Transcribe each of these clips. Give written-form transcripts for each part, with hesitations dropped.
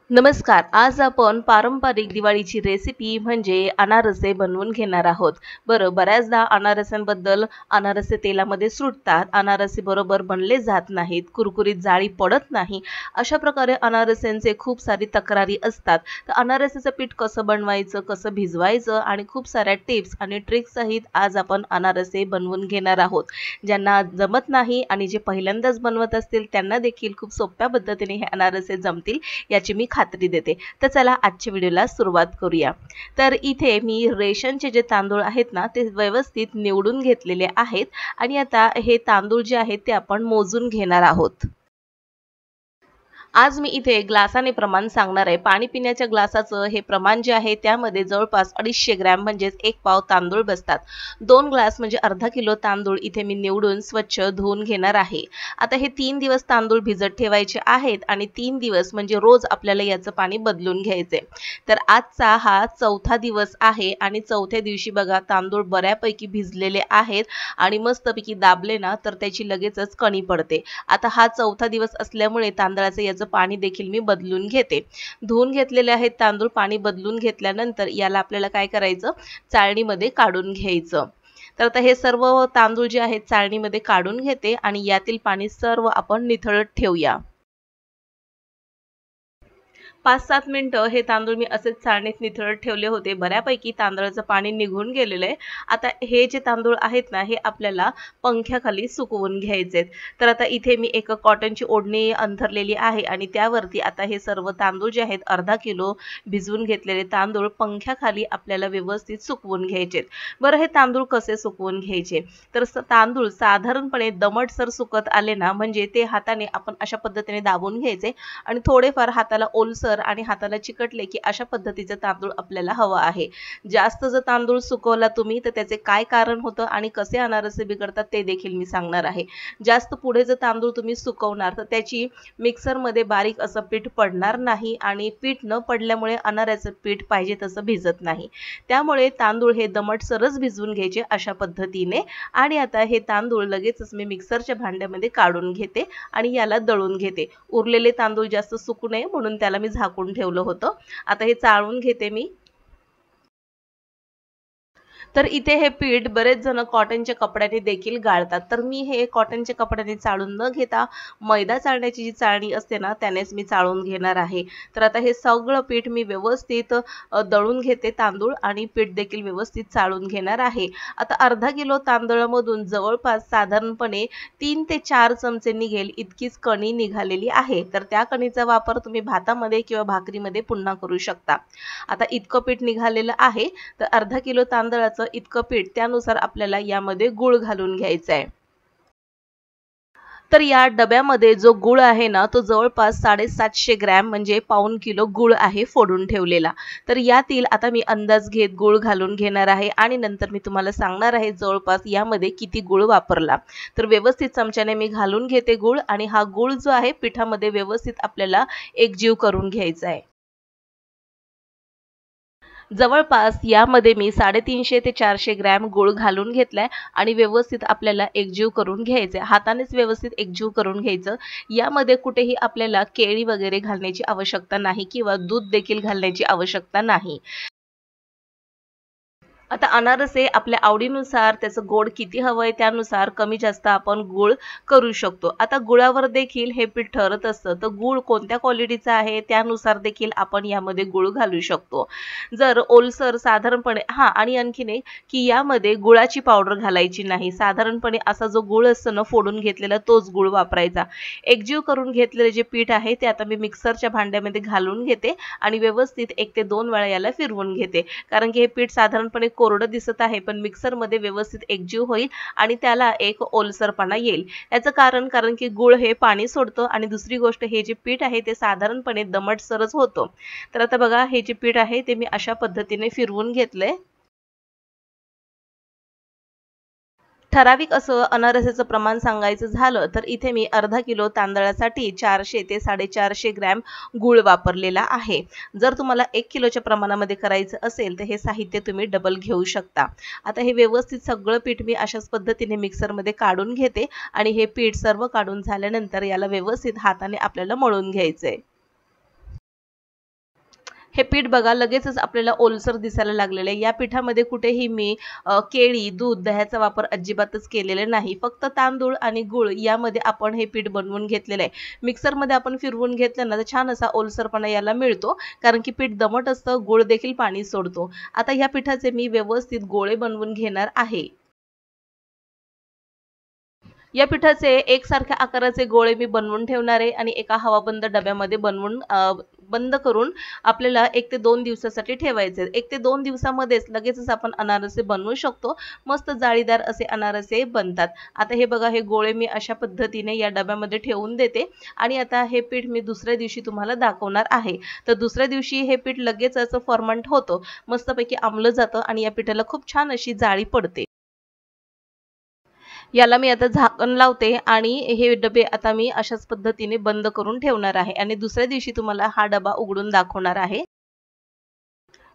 नमस्कार. आज आपण पारंपरिक दिवाळीची रेसिपी म्हणजे अनारसे बनवून घेणार आहोत. बऱ्याचदा अनारस्यांबद्दल अनारसे तेलामध्ये सुटतात, अनारसे बरोबर बनले जात नाहीत, कुरकुरीत जाळी पडत नाही. अशा प्रकारे अनारस्यांचे खूप सारी तक्रारी असतात. तर अनारसेचं पीठ कसं बनवायचं, कसं भिजवायचं आणि खूप साऱ्या टिप्स आणि ट्रिक्स सहित आज आपण अनारसे बनवून घेणार आहोत. ज्यांना जमत नाही आणि जे पहिल्यांदाच बनवत असतील त्यांना देखील खूप सोप्या पद्धतीने हे अनारसे जमतील याची मी खात्री देते. तर चला आजच्या व्हिडिओला सुरुवात करूया. तर इथे मी रेशनचे जे तांदूळ आहेत ना ते व्यवस्थित निवडून घेतलेले आहेत आणि आता हे तांदूळ जे आहेत ते आपण मोजून घेणार आहोत. आज मी इथे ग्लासाने प्रमाण सांगणार आहे. पाणी पिण्याच्या ग्लासाचं हे प्रमाण जे आहे त्यामध्ये जवळपास 250 ग्रॅम म्हणजेच 1 पाव तांदूळ बसतात. 2 ग्लास म्हणजे अर्धा किलो तांदूळ इथे मी निवडून स्वच्छ धुवून घेणार आहे. आता हे 3 दिवस तांदूळ भिजत ठेवायचे आहेत आणि 3 दिवस म्हणजे रोज आपल्याला याचं पाणी बदलून घ्यायचे. तर आजचा हा 4था दिवस आहे आणि 4थ्या दिवशी बघा तांदूळ बऱ्यापैकी भिजलेले आहेत आणि मस्तपैकी दाबले ना तर त्याची लगेचच कणी पडते. आता हा 4था दिवस असल्यामुळे तांदळाचं याचं पाणी देखील मी बदलून घेते. धुवून घेतलेले आहेत तांदूळ. पाणी बदलून घेतल्यानंतर याला आपल्याला काय करायचं, चाळणीमध्ये काढून घ्यायचं. तर आता हे सर्व तांदूळ जे आहेत चाळणीमध्ये काढून घेते आणि यातील पाणी सर्व आपण निथळत ठेवूया. 5-7 मिनिटं हे तांदूळ मी असेच चाळणीत निथळत ठेवले होते. बऱ्यापैकी तांदळाचं पाणी निघून गेलेलं आहे. आता हे जे तांदूळ आहेत ना हे आपल्याला पंख्याखाली सुकवून घ्यायचे. तर आता इथे मी एक कॉटनची ओढणी अंथरलेली आहे आणि त्यावरती आता हे सर्व तांदूळ जे आहेत अर्धा किलो भिजवून घेतलेले तांदूळ पंख्याखाली आपल्याला व्यवस्थित सुकवून घ्यायचे. बरं, हे तांदूळ कसे सुकवून घ्यायचे, तर तांदूळ साधारणपणे दमटसर सुकत आले ना म्हणजे ते हाताने आपण अशा पद्धतीने दाबून घ्यायचे आणि थोडेफार हाताला ओलसर आणि हाताला चिकटले की अशा पद्धतीचे तांदूळ आपल्याला हवा आहे. जास्त जर तांदूळ सुकवला तुम्ही तर त्याचे काय कारण होतं आणि कसे अनारसे बिघडतात ते देखील मी सांगणार आहे. जास्त पुढे जर तांदूळ तुम्ही सुकवणार तर त्याची मिक्सरमध्ये बारीक असं पीठ पडणार नाही आणि पीठ न पडल्यामुळे अनारसे पीठ पाहिजे तसं भिजत नाही. त्यामुळे तांदूळ हे दमटसरच भिजवून घ्यायचे अशा पद्धतीने. आणि आता हे तांदूळ लगेचच मी मिक्सरच्या भांड्यामध्ये काढून घेते आणि याला दळून घेते. उरलेले तांदूळ जास्त सुकू नये म्हणून त्याला मी झाकून ठेवलं होतं. आता हे चाळून घेते मी. तर इथे हे पीठ बरेच जण कॉटनच्या कपड्याने देखील गाळतात. तर मी हे कॉटनच्या कपड्याने चाळून न घेता मैदा चाळण्याची जी चाळणी असते ना त्यानेच मी चाळून घेणार आहे. तर आता हे सगळं पीठ मी व्यवस्थित दळून घेते तांदूळ आणि पीठ देखील व्यवस्थित चाळून घेणार आहे. आता अर्धा किलो तांदळामधून जवळपास साधारणपणे 3 ते 4 चमचे निघेल इतकीच कणी निघालेली आहे. तर त्या कणीचा वापर तुम्ही भातामध्ये किंवा भाकरीमध्ये पुन्हा करू शकता. आता इतकं पीठ निघालेलं आहे. तर अर्धा किलो तांदळाचं इतकं पीठ त्यानुसार आपल्याला यामध्ये गूळ घालून घ्यायचा आहे. तर या डब्यामध्ये जो गूळ आहे ना तो जवळपास 750 ग्रॅम म्हणजे पाऊण किलो गूळ आहे फोडून ठेवलेला. तर यातील आता मी अंदाज घेत गूळ घालून घेणार आहे आणि नंतर मी तुम्हाला सांगणार आहे जवळपास यामध्ये किती गूळ वापरला. तर व्यवस्थित चमच्याने मी घालून घेते गूळ आणि हा गूळ जो आहे पिठामध्ये व्यवस्थित आपल्याला एकजीव करून घ्यायचा आहे. जवळपास यामध्ये मी 350 ते 400 ग्रॅम गूळ घालून घेतलाय आणि व्यवस्थित आपल्याला एकजीव करून घ्यायचे. हातानेच व्यवस्थित एकजीव करून घ्यायचं. यामध्ये कुठेही आपल्याला केळी वगैरे घालण्याची आवश्यकता नाही किंवा दूध देखील घालण्याची आवश्यकता नाही. आता अनारसे आपल्या आवडीनुसार त्याचं गोड किती हवंय त्यानुसार कमी जास्त आपण गूळ करू शकतो. आता गुळावर देखील हे पीठ ठरत असतं. तर गूळ कोणत्या क्वालिटीचा आहे त्यानुसार देखील आपण यामध्ये गूळ घालू शकतो. जर ओलसर साधारणपणे आणि आणखीन एक की यामध्ये गुळाची पावडर घालायची नाही. साधारणपणे असा जो गूळ असतो ना फोडून घेतलेला तोच गूळ वापरायचा. एकजीव करून घेतलेले जे पीठ आहे ते आता मी मिक्सरच्या भांड्यामध्ये घालून घेते आणि व्यवस्थित 1 ते 2 वेळा याला फिरवून घेते. कारण की हे पीठ साधारणपणे कोरडं दिसत आहे पण मिक्सरमध्ये व्यवस्थित एकजीव होईल आणि त्याला एक ओलसरपणा येईल. याचं कारण की गूळ हे पाणी सोडतं आणि दुसरी गोष्ट हे जे पीठ आहे ते साधारणपणे दमटसरच होतं. तर आता बघा हे जे पीठ आहे ते मी अशा पद्धतीने फिरवून घेतलंय. ठराविक असं अनारसाचं प्रमाण सांगायचं झालं तर इथे मी अर्धा किलो तांदळासाठी 400 ते 450 ग्रॅम गूळ वापरलेला आहे. जर तुम्हाला 1 किलोच्या प्रमाणामध्ये करायचं असेल तर हे साहित्य तुम्ही डबल घेऊ शकता. आता हे व्यवस्थित सगळं पीठ मी अशाच पद्धतीने मिक्सरमध्ये काढून घेते आणि हे पीठ सर्व काढून झाल्यानंतर याला व्यवस्थित हाताने आपल्याला मळून घ्यायचंय. हे पीठ बघा लगेचच आपल्याला ओलसर दिसायला लागलेलं आहे। या पिठामध्ये कुठेही मी केळी, दूध, दह्याचा वापर अजिबातच केलेला नाही। फक्त तांदूळ आणि गूळ यामध्ये आपण हे पीठ बनवून घेतलेलं आहे। मिक्सरमध्ये आपण फिरवून घेतलं ना तर छान असा ओलसरपणा याला मिळतो, कारण की पीठ दमट असतं, गूळ देखील पाणी सोडतो। आता या पिठाचे मी व्यवस्थित गोळे बनवून घेणार आहे। या पिठाचे एकसारख्या आकाराचे गोळे मी बनवून ठेवणार आहे आणि एका हवाबंद डब्यामध्ये बनवून बंद करून आपल्याला 1 ते 2 दिवसासाठी ठेवायचे। 1 ते 2 दिवसामध्येच लगेचच आपण अनारसे बनवू शकतो। मस्त जाळीदार असे अनारसे बनतात। आता हे बघा, हे गोळे मी अशा पद्धतीने या डब्यामध्ये ठेवून देते आणि आता हे पीठ मी दुसऱ्या दिवशी तुम्हाला दाखवणार आहे। तर दुसऱ्या दिवशी हे पीठ लगेच फॉर्मंट होतं, मस्तपैकी आंबलं जातं आणि या पिठाला खूप छान अशी जाळी पडते। याला मी आता झाकण लावते आणि हे डबे आता मी अशाच पद्धतीने बंद करून ठेवणार आहे आणि दुसऱ्या दिवशी तुम्हाला हा डबा उघडून दाखवणार आहे।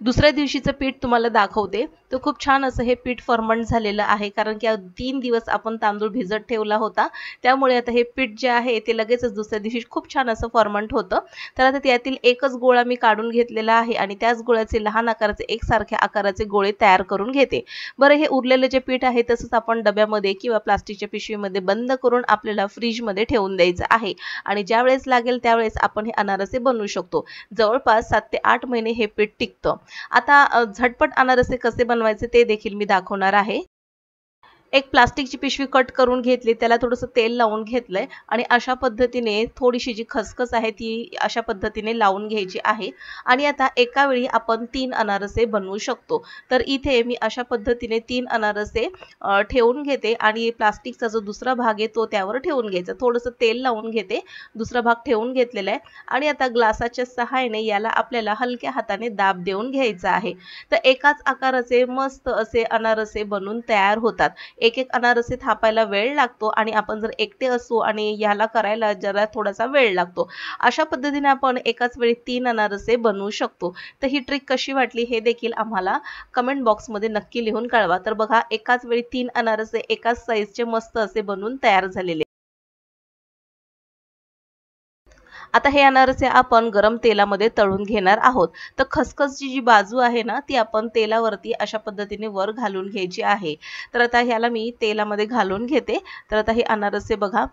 दुसऱ्या दिवशीचं पीठ तुम्हाला दाखवते। तर खूप छान असं हे पीठ फर्मंट झालेलं आहे, कारण की 3 दिवस आपण तांदूळ भिजत ठेवला होता, त्यामुळे आता हे पीठ जे आहे ते लगेचच दुसऱ्या दिवशी खूप छान असं फर्मंट होतं। तर आता त्यातील एकच गोळा मी काढून घेतलेला आहे आणि त्याच गोळ्याचे लहान आकाराचे एकसारख्या आकाराचे गोळे तयार करून घेते। बरं, हे उरलेलं जे पीठ आहे तसंच आपण डब्यामध्ये किंवा प्लास्टिकच्या पिशवीमध्ये बंद करून आपल्याला फ्रीजमध्ये ठेवून द्यायचं आहे आणि ज्यावेळेस लागेल त्यावेळेस आपण हे अनारसे बनवू शकतो। जवळपास 7 ते 8 महिने हे पीठ टिकतं। आता झटपट अनारसे कसे बनवायचे ते देखील मी दाखवणार आहे। एक प्लास्टिकची पिशवी कट करून घेतली, त्याला थोडंसं तेल लावून घेतलंय आणि अशा पद्धतीने थोडीशी जी खसखस आहे ती अशा पद्धतीने लावून घ्यायची आहे आणि आता एका वेळी आपण 3 अनारसे बनवू शकतो। तर इथे मी अशा पद्धतीने 3 अनारसे ठेवून घेते आणि प्लास्टिकचा जो दुसरा भाग आहे तो त्यावर ठेवून घ्यायचा। थोडंसं तेल लावून घेते, दुसरा भाग ठेवून घेतलेला आहे आणि आता ग्लासाच्या सहाय्याने याला आपल्याला हलक्या हाताने दाब देऊन घ्यायचा आहे। तर एकाच आकाराचे मस्त असे अनारसे बनून तयार होतात। एक एक अनारसे थापायला वेळ लागतो आणि आपण जर एकटे असू आणि याला करायला जरा थोडासा वेळ लागतो। अशा पद्धतीने आपण एकाच वेळी 3 अनारसे बनवू शकतो। तर ही ट्रिक कशी वाटली हे देखील आम्हाला कमेंट बॉक्समध्ये नक्की लिहून कळवा। तर बघा, एकाच वेळी 3 अनारसे एकाच साईजचे मस्त असे बनवून तयार झालेले। आता हे अनारसे आपण गरम तेलामध्ये तळून घेणार आहोत। तर खसखसची जी बाजू आहे ना ती आपण तेलावरती अशा पद्धतीने वर घालून घ्यायची आहे। तर आता ह्याला मी तेलामध्ये घालून घेते। तर आता हे अनारसे बघा,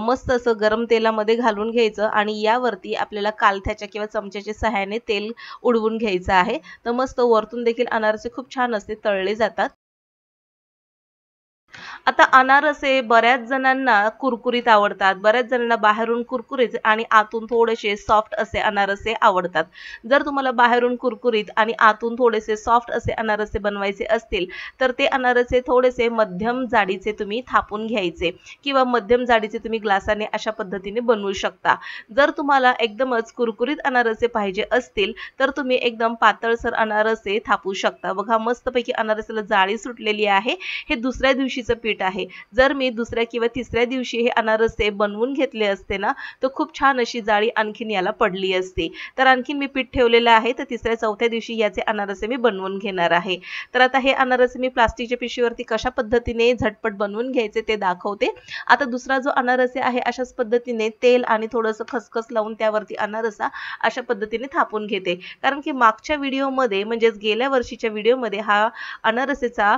मस्त असं गरम तेलामध्ये घालून घ्यायचं आणि यावरती आपल्याला कालथ्याच्या किंवा चमच्याच्या सहाय्याने तेल उडवून घ्यायचं आहे। तर मस्त वरतून देखील अनारसे खूप छान असे तळले जातात। आता अनारसे बऱ्याच जणांना कुरकुरीत आवडतात, बऱ्याच जणांना बाहेरून कुरकुरीत आणि आतून थोडेसे सॉफ्ट असे अनारसे आवडतात। जर तुम्हाला बाहेरून कुरकुरीत आणि आतून थोडेसे सॉफ्ट असे अनारसे बनवायचे असतील तर ते अनारसे थोडेसे मध्यम जाडीचे तुम्ही थापून घ्यायचे किंवा मध्यम जाडीचे तुम्ही ग्लासाने अशा पद्धतीने बनवू शकता। जर तुम्हाला एकदमच कुरकुरीत अनारसे पाहिजे असतील तर तुम्ही एकदम पातळसर अनारसे थापू शकता। बघा, मस्तपैकी अनारसाला जाळी सुटलेली आहे। हे दुसऱ्या दिवशीचं पीठ आहे। जर मी दुसऱ्या किंवा तिसऱ्या दिवशी हे अनारसे बनवून घेतले असते ना तर खूप छान अशी जाळी आणखीन याला पडली असती। तर आणखीन मी पीठ ठेवलेलं आहे, तर तिसऱ्या चौथ्या दिवशी याचे अनारसे मी बनवून घेणार आहे। तर आता हे अनारसे मी प्लास्टिकच्या पिशवीवरती कशा पद्धतीने झटपट बनवून घ्यायचे ते दाखवते। आता दुसरा जो अनारसे आहे अशाच पद्धतीने तेल आणि थोडंसं खसखस लावून त्यावरती अनारसा अशा पद्धतीने थापून घेते, कारण की मागच्या व्हिडिओमध्ये म्हणजेच गेल्या वर्षीच्या व्हिडिओमध्ये हा अनारसेचा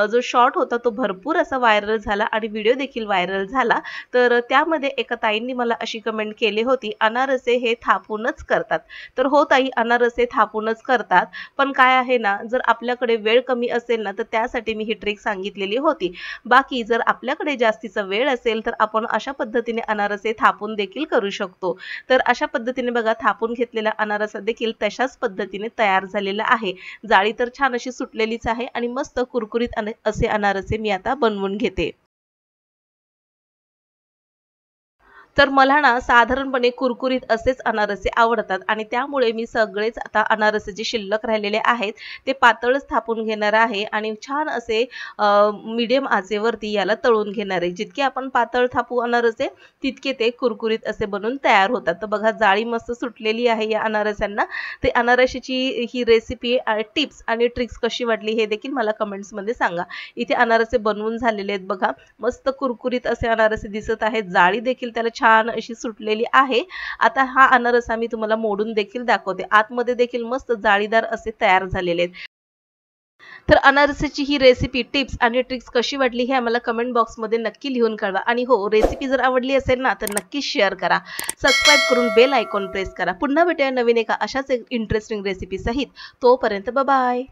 जो शॉर्ट होता तो भरपूर असा व्हायरल झाला आणि व्हिडिओ देखील व्हायरल झाला। तर त्यामध्ये एका ताईंनी मला अशी कमेंट केली होती, अनारसे हे थापूनच करतात। तर हो ताई, अनारसे थापूनच करतात, पण काय आहे ना, जर आपल्याकडे वेळ कमी असेल ना तर त्यासाठी मी ही ट्रिक सांगितलेली होती। बाकी जर आपल्याकडे जास्तीचा वेळ असेल तर आपण अशा पद्धतीने अनारसे थापून देखील करू शकतो। तर अशा पद्धतीने बघा, थापून घेतलेला अनारसा देखील तशाच पद्धतीने तयार झालेला आहे। जाळी तर छान अशी सुटलेलीच आहे आणि मस्त कुरकुरीत असे अनारसे मी आता बनवून घेते। तर मला ना साधारणपणे कुरकुरीत असेच अनारसे आवडतात आणि त्यामुळे मी सगळेच आता अनारसे जे शिल्लक राहिलेले आहेत ते पातळच थापून घेणार आहे आणि छान असे मीडियम आचेवरती याला तळून घेणार आहे। जितके आपण पातळ थापू अनारसे तितके ते कुरकुरीत असे बनून तयार होतात। तर बघा, जाळी मस्त सुटलेली आहे या अनारसांना। ते अनारशाची ही रेसिपी टिप्स आणि ट्रिक्स कशी वाटली हे देखील मला कमेंट्समध्ये सांगा। इथे अनारसे बनवून झालेले आहेत बघा, मस्त कुरकुरीत असे अनारसे दिसत आहेत, जाळी देखील त्याला छान अशी सुटलेली आहे। आता हा अनारसा मी तुम्हाला मोडून देखील दाखवते, आतमध्ये देखील मस्त जाळीदार असे तयार झालेले आहेत। तर अनारसाची ही रेसिपी, टिप्स आणि ट्रिक्स कशी वाटली हे आम्हाला कमेंट बॉक्समध्ये नक्की लिहून कळवा। आणि हो, रेसिपी जर आवडली असेल ना तर नक्की शेअर करा, सबस्क्राईब करून बेल आयकॉन प्रेस करा। पुन्हा भेटूया नवीन एका अशाच एक इंटरेस्टिंग रेसिपी सहित। तोपर्यंत बाय बाय।